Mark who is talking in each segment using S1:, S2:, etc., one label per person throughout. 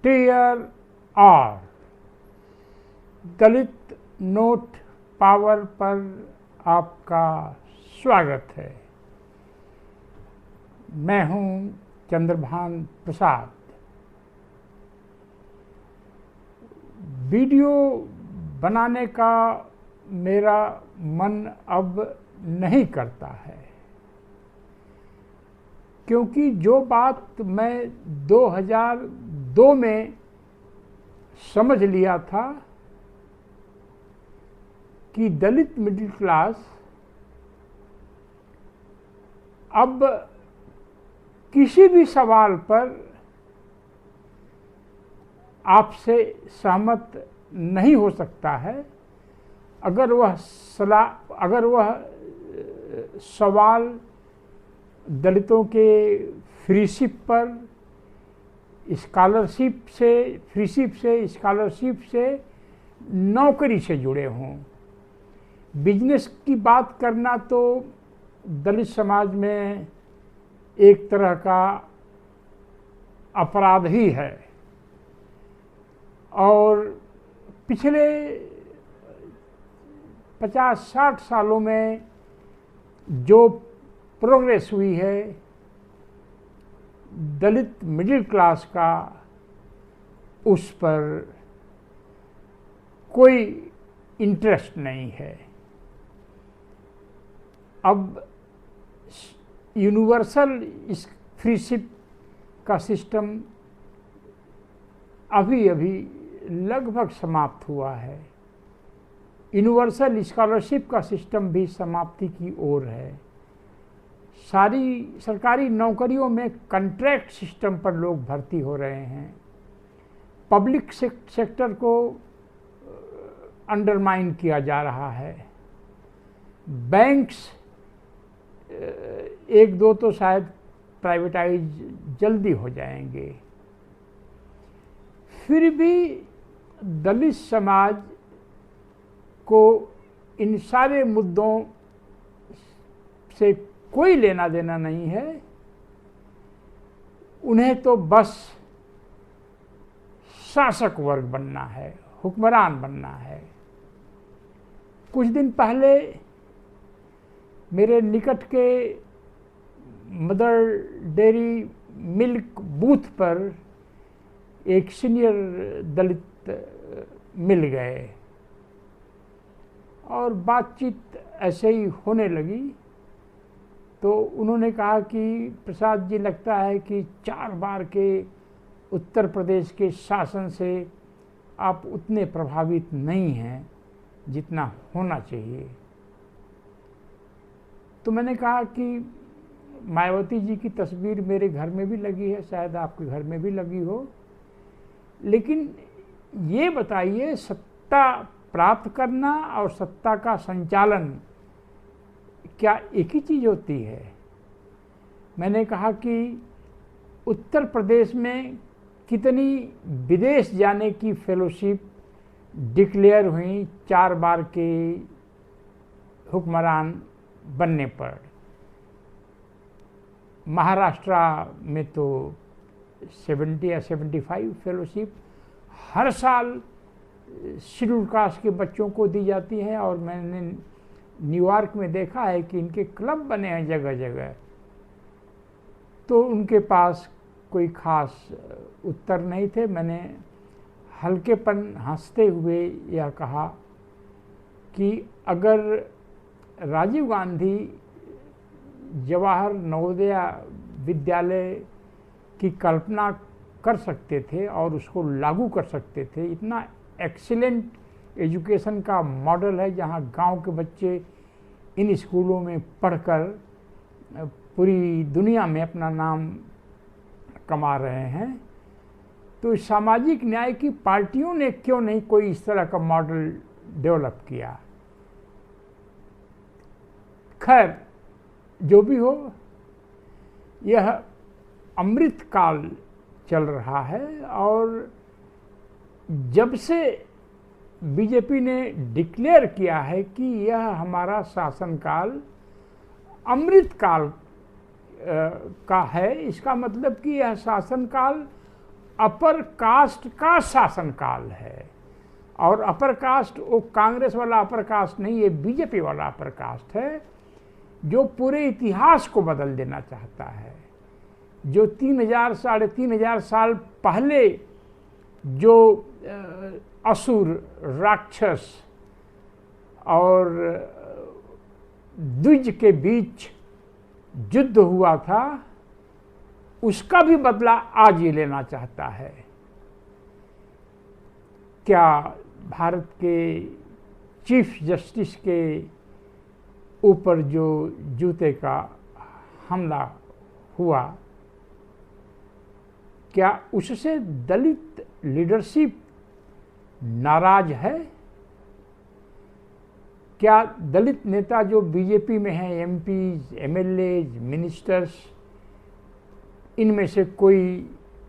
S1: Tier और दलित note power पर आपका स्वागत है। मैं हूं चंद्रभान प्रसाद। वीडियो बनाने का मेरा मन अब नहीं करता है, क्योंकि जो बात मैं 2002 में समझ लिया था कि दलित मिडिल क्लास अब किसी भी सवाल पर आपसे सहमत नहीं हो सकता है अगर वह सवाल दलितों के फ्रीशिप पर, फ्रीशिप से स्कॉलरशिप से, नौकरी से जुड़े हों। बिजनेस की बात करना तो दलित समाज में एक तरह का अपराध ही है, और पिछले 50-60 सालों में जो प्रोग्रेस हुई है दलित मिडिल क्लास का, उस पर कोई इंटरेस्ट नहीं है। अब यूनिवर्सल फ्रीशिप का सिस्टम अभी लगभग समाप्त हुआ है। यूनिवर्सल स्कॉलरशिप का सिस्टम भी समाप्ति की ओर है। सारी सरकारी नौकरियों में कॉन्ट्रैक्ट सिस्टम पर लोग भर्ती हो रहे हैं। पब्लिक सेक्टर को अंडरमाइन किया जा रहा है। बैंक्स एक दो तो शायद प्राइवेटाइज जल्दी हो जाएंगे। फिर भी दलित समाज को इन सारे मुद्दों से कोई लेना देना नहीं है। उन्हें तो बस शासक वर्ग बनना है, हुक्मरान बनना है। कुछ दिन पहले मेरे निकट के मदर डेयरी मिल्क बूथ पर एक सीनियर दलित मिल गए और बातचीत ऐसे ही होने लगी। तो उन्होंने कहा कि प्रसाद जी, लगता है कि 4 बार के उत्तर प्रदेश के शासन से आप उतने प्रभावित नहीं हैं जितना होना चाहिए। तो मैंने कहा कि मायावती जी की तस्वीर मेरे घर में भी लगी है, शायद आपके घर में भी लगी हो, लेकिन ये बताइए, सत्ता प्राप्त करना और सत्ता का संचालन क्या एक ही चीज़ होती है? मैंने कहा कि उत्तर प्रदेश में कितनी विदेश जाने की फेलोशिप डिक्लेयर हुई 4 बार के हुक्मरान बनने पर। महाराष्ट्र में तो 70 या 75 फेलोशिप हर साल शेड्यूल कास्ट के बच्चों को दी जाती है, और मैंने न्यूयॉर्क में देखा है कि इनके क्लब बने हैं जगह जगह। तो उनके पास कोई खास उत्तर नहीं थे। मैंने हल्केपन हंसते हुए यह कहा कि अगर राजीव गांधी जवाहर नवोदय विद्यालय की कल्पना कर सकते थे और उसको लागू कर सकते थे, इतना एक्सीलेंट एजुकेशन का मॉडल है जहां गांव के बच्चे इन स्कूलों में पढ़कर पूरी दुनिया में अपना नाम कमा रहे हैं, तो सामाजिक न्याय की पार्टियों ने क्यों नहीं कोई इस तरह का मॉडल डेवलप किया? खैर, जो भी हो, यह अमृत काल चल रहा है, और जब से बीजेपी ने डिक्लेयर किया है कि यह हमारा शासनकाल अमृत काल का है, इसका मतलब कि यह शासनकाल अपर कास्ट का शासनकाल है। और अपर कास्ट वो कांग्रेस वाला अपर कास्ट नहीं, ये बीजेपी वाला अपर कास्ट है जो पूरे इतिहास को बदल देना चाहता है। जो 3000 साढ़े 3000 साल पहले जो असुर, राक्षस और द्विज के बीच युद्ध हुआ था, उसका भी बदला आज ये लेना चाहता है। क्या भारत के चीफ जस्टिस के ऊपर जो जूते का हमला हुआ, क्या उससे दलित लीडरशिप नाराज है? क्या दलित नेता जो बीजेपी में हैं, एमपीज, एमएलए, मिनिस्टर्स, इनमें से कोई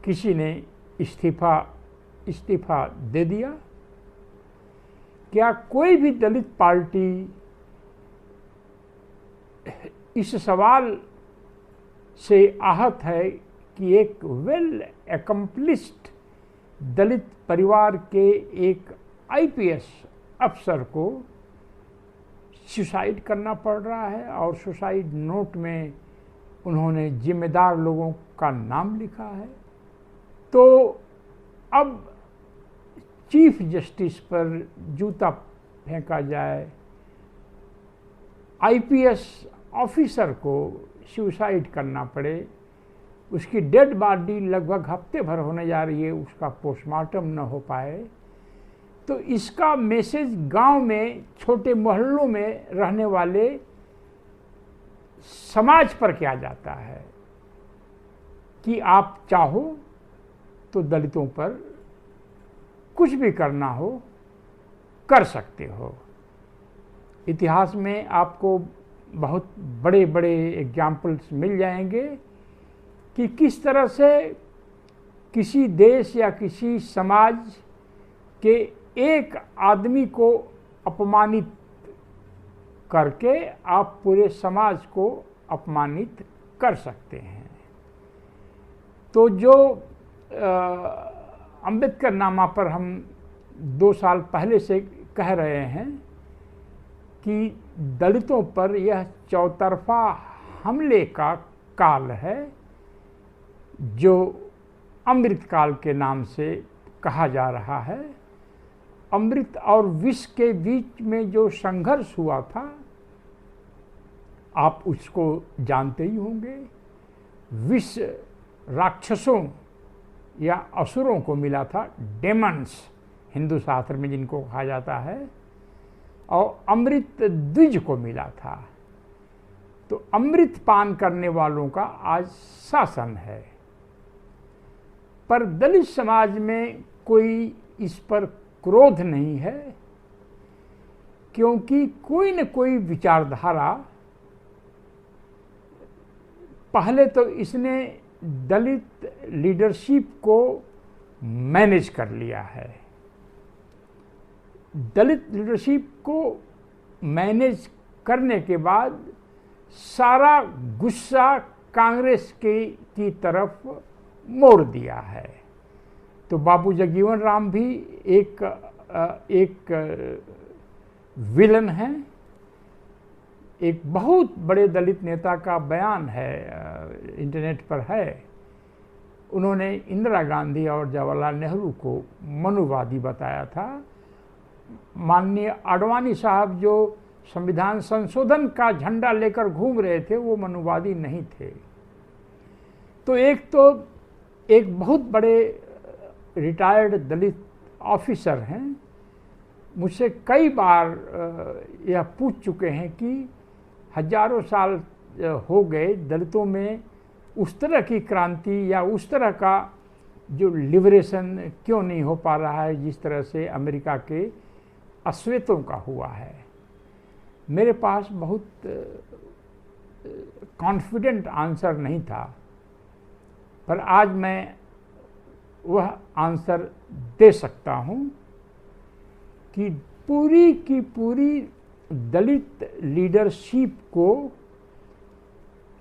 S1: किसी ने इस्तीफा दे दिया? क्या कोई भी दलित पार्टी इस सवाल से आहत है कि एक वेल एकम्प्लिश्ड दलित परिवार के एक आईपीएस अफसर को सुसाइड करना पड़ रहा है और सुसाइड नोट में उन्होंने जिम्मेदार लोगों का नाम लिखा है? तो अब चीफ जस्टिस पर जूता फेंका जाए, आईपीएस ऑफिसर को सुसाइड करना पड़े, उसकी डेड बॉडी लगभग हफ्ते भर होने जा रही है, उसका पोस्टमार्टम न हो पाए, तो इसका मैसेज गांव में, छोटे मोहल्लों में रहने वाले समाज पर क्या जाता है कि आप चाहो तो दलितों पर कुछ भी करना हो कर सकते हो। इतिहास में आपको बहुत बड़े बड़े एग्जाम्पल्स मिल जाएंगे कि किस तरह से किसी देश या किसी समाज के एक आदमी को अपमानित करके आप पूरे समाज को अपमानित कर सकते हैं। तो जो अंबेडकर नामा पर हम 2 साल पहले से कह रहे हैं कि दलितों पर यह चौतरफा हमले का काल है, जो अमृत काल के नाम से कहा जा रहा है। अमृत और विष के बीच में जो संघर्ष हुआ था, आप उसको जानते ही होंगे। विष राक्षसों या असुरों को मिला था, डेमन्स हिंदू शास्त्र में जिनको कहा जाता है, और अमृत द्विज को मिला था। तो अमृत पान करने वालों का आज शासन है, पर दलित समाज में कोई इस पर क्रोध नहीं है, क्योंकि कोई न कोई विचारधारा, पहले तो इसने दलित लीडरशिप को मैनेज कर लिया है। दलित लीडरशिप को मैनेज करने के बाद सारा गुस्सा कांग्रेस की तरफ मोड़ दिया है। तो बाबू जगजीवन राम भी एक विलन है। एक बहुत बड़े दलित नेता का बयान है, इंटरनेट पर है। उन्होंने इंदिरा गांधी और जवाहरलाल नेहरू को मनुवादी बताया था। माननीय आडवाणी साहब जो संविधान संशोधन का झंडा लेकर घूम रहे थे, वो मनुवादी नहीं थे। तो एक बहुत बड़े रिटायर्ड दलित ऑफिसर हैं, मुझसे कई बार यह पूछ चुके हैं कि हजारों साल हो गए, दलितों में उस तरह की क्रांति या उस तरह का जो लिबरेशन क्यों नहीं हो पा रहा है जिस तरह से अमेरिका के अश्वेतों का हुआ है। मेरे पास बहुत कॉन्फिडेंट आंसर नहीं था, पर आज मैं वह आंसर दे सकता हूँ कि पूरी की पूरी दलित लीडरशिप को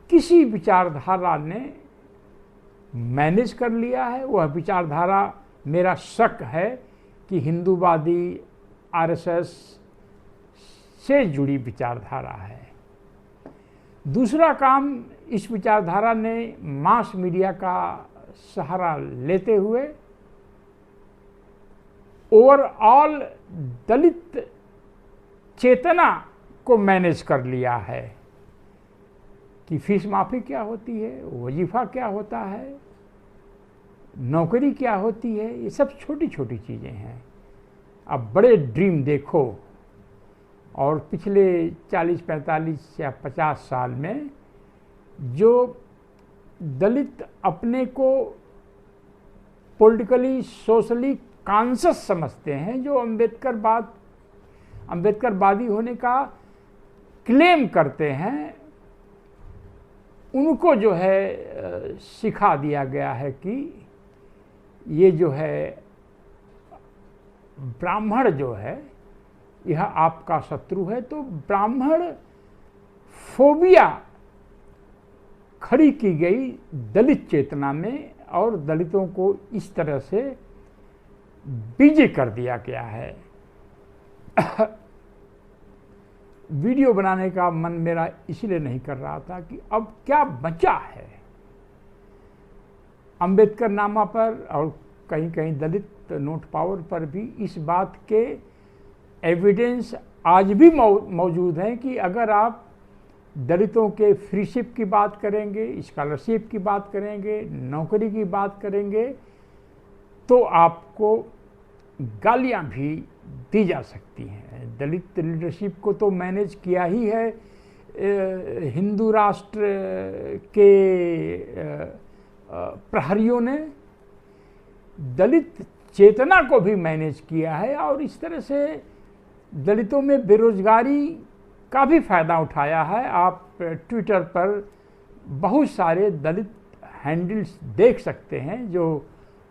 S1: किसी विचारधारा ने मैनेज कर लिया है। वह विचारधारा मेरा शक है कि हिंदूवादी आरएसएस से जुड़ी विचारधारा है। दूसरा काम, इस विचारधारा ने मास मीडिया का सहारा लेते हुए ओवरऑल दलित चेतना को मैनेज कर लिया है कि फीस माफ़ी क्या होती है, वजीफ़ा क्या होता है, नौकरी क्या होती है। ये सब छोटी छोटी चीज़ें हैं। अब बड़े ड्रीम देखो। और पिछले 40, 45 या 50 साल में जो दलित अपने को पॉलिटिकली सोशली कॉन्शियस समझते हैं, जो अम्बेडकरवादी होने का क्लेम करते हैं, उनको जो है सिखा दिया गया है कि ये जो है ब्राह्मण जो है यह आपका शत्रु है। तो ब्राह्मण फोबिया खड़ी की गई दलित चेतना में और दलितों को इस तरह से बिजी कर दिया गया है। वीडियो बनाने का मन मेरा इसलिए नहीं कर रहा था कि अब क्या बचा है। अंबेडकर नामा पर और कहीं कहीं दलित नोट पावर पर भी इस बात के एविडेंस आज भी मौजूद हैं कि अगर आप दलितों के फ्रीशिप की बात करेंगे, स्कॉलरशिप की बात करेंगे, नौकरी की बात करेंगे, तो आपको गालियां भी दी जा सकती हैं। दलित लीडरशिप को तो मैनेज किया ही है हिंदू राष्ट्र के प्रहरियों ने, दलित चेतना को भी मैनेज किया है और इस तरह से दलितों में बेरोजगारी का भी फ़ायदा उठाया है। आप ट्विटर पर बहुत सारे दलित हैंडल्स देख सकते हैं जो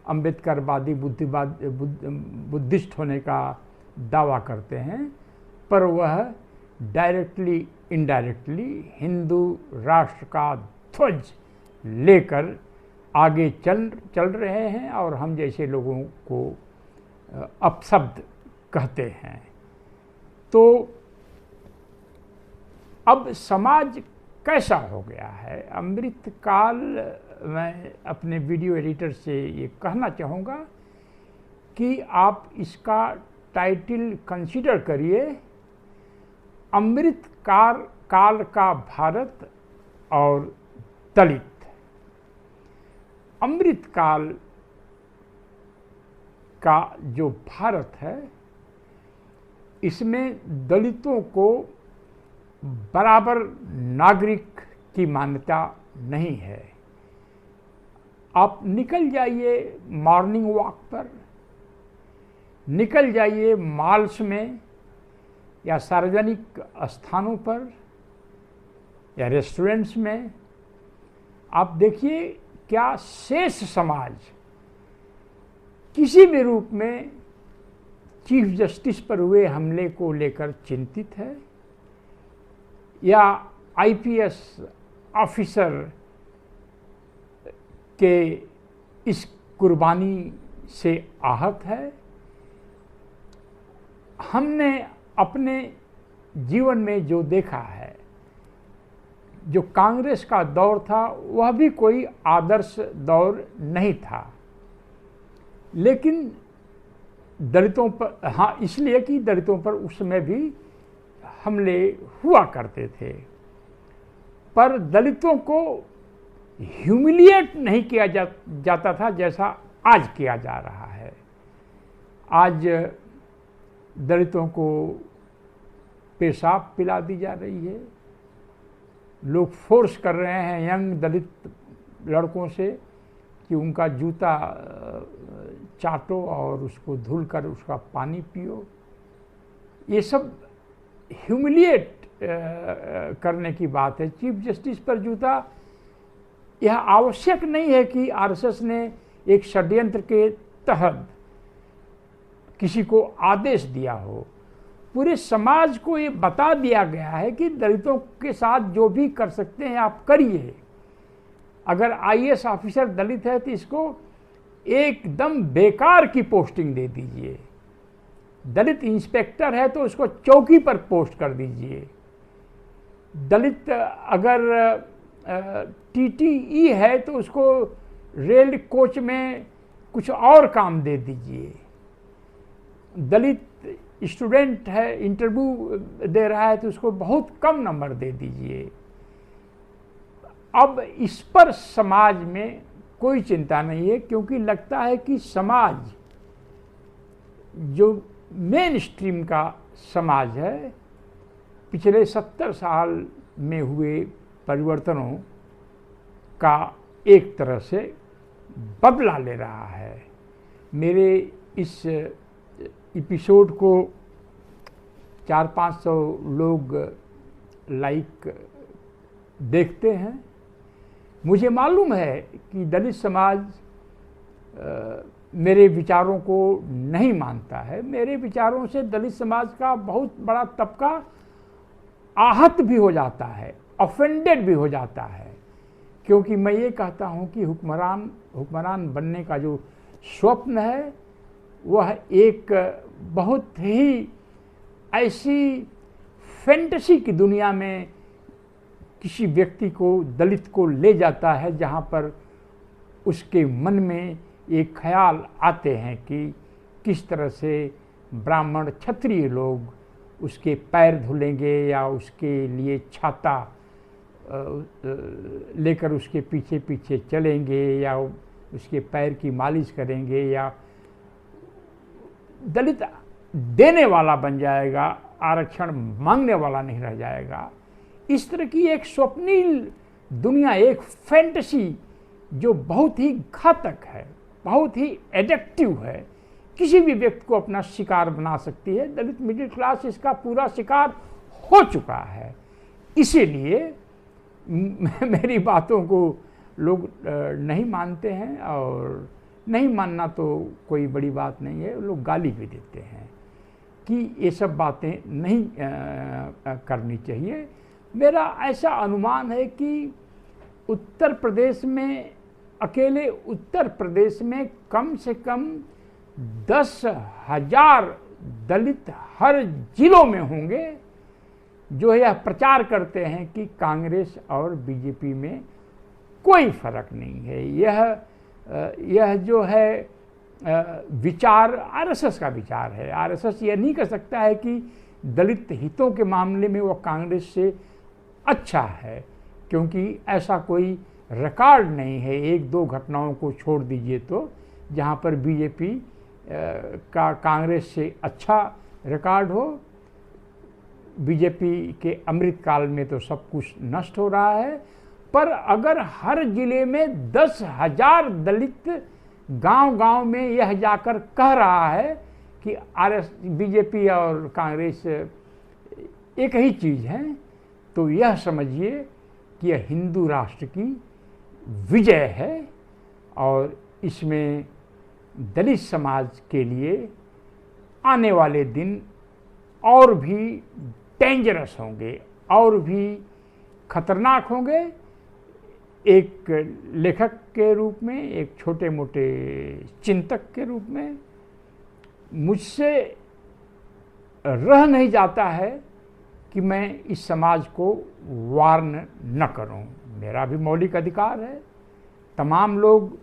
S1: अम्बेडकरवादी बुद्धिस्ट होने का दावा करते हैं, पर वह डायरेक्टली इनडायरेक्टली हिंदू राष्ट्र का ध्वज लेकर आगे चल रहे हैं और हम जैसे लोगों को अपशब्द कहते हैं। तो अब समाज कैसा हो गया है। अमृतकाल, मैं अपने वीडियो एडिटर से ये कहना चाहूँगा कि आप इसका टाइटल कंसीडर करिए, अमृत काल का भारत और दलित। अमृत काल का जो भारत है, इसमें दलितों को बराबर नागरिक की मान्यता नहीं है। आप निकल जाइए मॉर्निंग वॉक पर, निकल जाइए मॉल्स में या सार्वजनिक स्थानों पर या रेस्टोरेंट्स में, आप देखिए क्या शेष समाज किसी भी रूप में चीफ जस्टिस पर हुए हमले को लेकर चिंतित है या आईपीएस ऑफिसर के इस कुर्बानी से आहत है। हमने अपने जीवन में जो देखा है, जो कांग्रेस का दौर था वह भी कोई आदर्श दौर नहीं था, लेकिन दलितों पर, हाँ इसलिए कि दलितों पर उस समय भी हमले हुआ करते थे, पर दलितों को ह्यूमिलिएट नहीं किया जाता था जैसा आज किया जा रहा है। आज दलितों को पेशाब पिला दी जा रही है। लोग फोर्स कर रहे हैं यंग दलित लड़कों से कि उनका जूता चाटो और उसको धुलकर उसका पानी पियो। ये सब ह्यूमिलिएट करने की बात है। चीफ जस्टिस पर जूता, यह आवश्यक नहीं है कि आरएसएस ने एक षड्यंत्र के तहत किसी को आदेश दिया हो। पूरे समाज को ये बता दिया गया है कि दलितों के साथ जो भी कर सकते हैं आप करिए, अगर आईएएस ऑफिसर दलित है तो इसको एकदम बेकार की पोस्टिंग दे दीजिए। दलित इंस्पेक्टर है तो उसको चौकी पर पोस्ट कर दीजिए। दलित अगर टीटीई है तो उसको रेल कोच में कुछ और काम दे दीजिए। दलित स्टूडेंट है, इंटरव्यू दे रहा है तो उसको बहुत कम नंबर दे दीजिए। अब इस पर समाज में कोई चिंता नहीं है, क्योंकि लगता है कि समाज जो मेन स्ट्रीम का समाज है, पिछले 70 साल में हुए परिवर्तनों का एक तरह से बदला ले रहा है। मेरे इस एपिसोड को 400-500 लोग लाइक देखते हैं। मुझे मालूम है कि दलित समाज मेरे विचारों को नहीं मानता है। मेरे विचारों से दलित समाज का बहुत बड़ा तबका आहत भी हो जाता है, ऑफेंडेड भी हो जाता है, क्योंकि मैं ये कहता हूँ कि हुक्मरान बनने का जो स्वप्न है वह एक बहुत ही ऐसी फैंटेसी की दुनिया में किसी व्यक्ति को, दलित को ले जाता है, जहाँ पर उसके मन में एक ख्याल आते हैं कि किस तरह से ब्राह्मण क्षत्रिय लोग उसके पैर धुलेंगे या उसके लिए छाता लेकर उसके पीछे पीछे चलेंगे या उसके पैर की मालिश करेंगे, या दलित देने वाला बन जाएगा, आरक्षण मांगने वाला नहीं रह जाएगा। इस तरह की एक स्वप्निल दुनिया, एक फैंटेसी जो बहुत ही घातक है, बहुत ही एडिक्टिव है, किसी भी व्यक्ति को अपना शिकार बना सकती है। दलित मिडिल क्लास इसका पूरा शिकार हो चुका है। इसीलिए मेरी बातों को लोग नहीं मानते हैं, और नहीं मानना तो कोई बड़ी बात नहीं है। लोग गाली भी देते हैं कि ये सब बातें नहीं करनी चाहिए। मेरा ऐसा अनुमान है कि उत्तर प्रदेश में, अकेले उत्तर प्रदेश में कम से कम 10,000 दलित हर जिलों में होंगे जो यह प्रचार करते हैं कि कांग्रेस और बीजेपी में कोई फर्क नहीं है। यह जो है विचार आरएसएस का विचार है। आरएसएस यह नहीं कह सकता है कि दलित हितों के मामले में वह कांग्रेस से अच्छा है, क्योंकि ऐसा कोई रिकॉर्ड नहीं है। 1-2 घटनाओं को छोड़ दीजिए तो जहाँ पर बीजेपी का कांग्रेस से अच्छा रिकॉर्ड हो। बीजेपी के अमृतकाल में तो सब कुछ नष्ट हो रहा है, पर अगर हर जिले में 10,000 दलित गांव-गांव में यह जाकर कह रहा है कि बीजेपी और कांग्रेस एक ही चीज़ है, तो यह समझिए कि यह हिंदू राष्ट्र की विजय है। और इसमें दलित समाज के लिए आने वाले दिन और भी डेंजरस होंगे, और भी खतरनाक होंगे। एक लेखक के रूप में, एक छोटे मोटे चिंतक के रूप में मुझसे रह नहीं जाता है कि मैं इस समाज को वार्न न करूं। मेरा भी मौलिक अधिकार है। तमाम लोग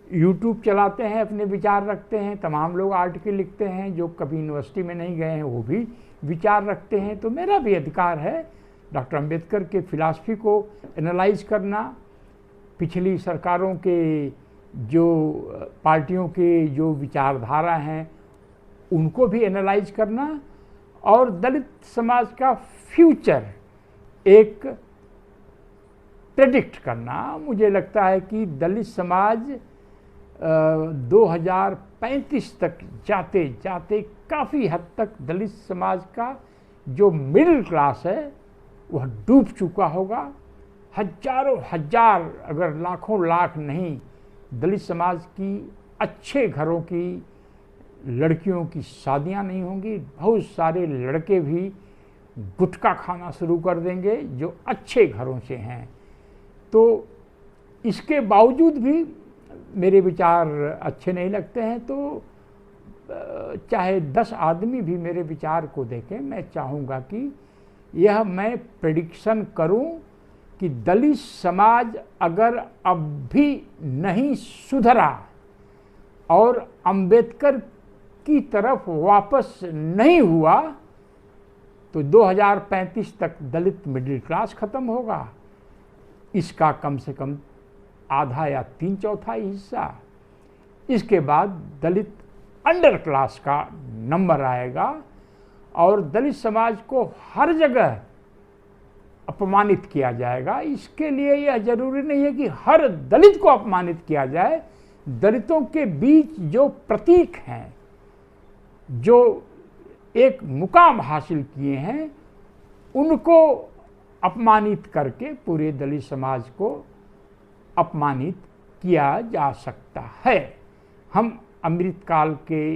S1: यूट्यूब चलाते हैं, अपने विचार रखते हैं, तमाम लोग आर्टिकल लिखते हैं, जो कभी यूनिवर्सिटी में नहीं गए हैं वो भी विचार रखते हैं, तो मेरा भी अधिकार है डॉक्टर अंबेडकर के फिलॉसफी को एनालाइज करना, पिछली सरकारों के जो पार्टियों के जो विचारधारा हैं उनको भी एनालाइज करना, और दलित समाज का फ्यूचर एक प्रेडिक्ट करना। मुझे लगता है कि दलित समाज 2035 तक जाते जाते काफ़ी हद तक दलित समाज का जो मिडिल क्लास है वह डूब चुका होगा। हजारों हजार, अगर लाखों लाख नहीं, दलित समाज की अच्छे घरों की लड़कियों की शादियां नहीं होंगी। बहुत सारे लड़के भी गुटखा खाना शुरू कर देंगे जो अच्छे घरों से हैं। तो इसके बावजूद भी मेरे विचार अच्छे नहीं लगते हैं, तो चाहे 10 आदमी भी मेरे विचार को देखें, मैं चाहूँगा कि यह मैं प्रेडिक्शन करूं कि दलित समाज अगर अब भी नहीं सुधरा और अंबेडकर की तरफ वापस नहीं हुआ तो 2035 तक दलित मिडिल क्लास खत्म होगा। इसका कम से कम आधा या 3/4 हिस्सा। इसके बाद दलित अंडर क्लास का नंबर आएगा और दलित समाज को हर जगह अपमानित किया जाएगा। इसके लिए यह जरूरी नहीं है कि हर दलित को अपमानित किया जाए। दलितों के बीच जो प्रतीक हैं, जो एक मुकाम हासिल किए हैं, उनको अपमानित करके पूरे दलित समाज को अपमानित किया जा सकता है। हम अमृतकाल के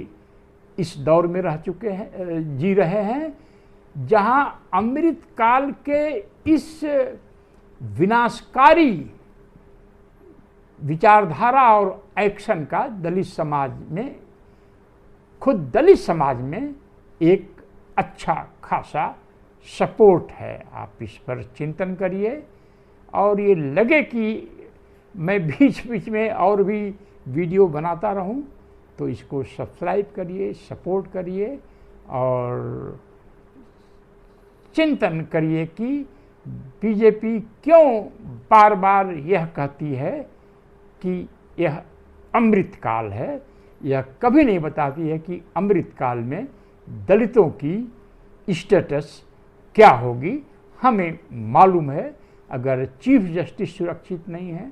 S1: इस दौर में जी रहे हैं, जहां अमृतकाल के इस विनाशकारी विचारधारा और एक्शन का दलित समाज में, खुद दलित समाज में एक अच्छा खासा सपोर्ट है। आप इस पर चिंतन करिए और ये लगे कि मैं बीच बीच में और भी वीडियो बनाता रहूं तो इसको सब्सक्राइब करिए, सपोर्ट करिए और चिंतन करिए कि बीजेपी क्यों बार बार यह कहती है कि यह अमृतकाल है। यह कभी नहीं बताती है कि अमृतकाल में दलितों की स्टेटस क्या होगी। हमें मालूम है, अगर चीफ जस्टिस सुरक्षित नहीं है,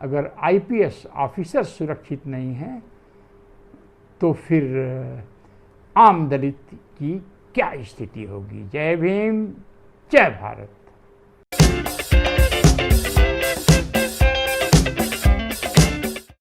S1: अगर आईपीएस ऑफिसर सुरक्षित नहीं हैं, तो फिर आम दलित की क्या स्थिति होगी। जय भीम, जय भारत।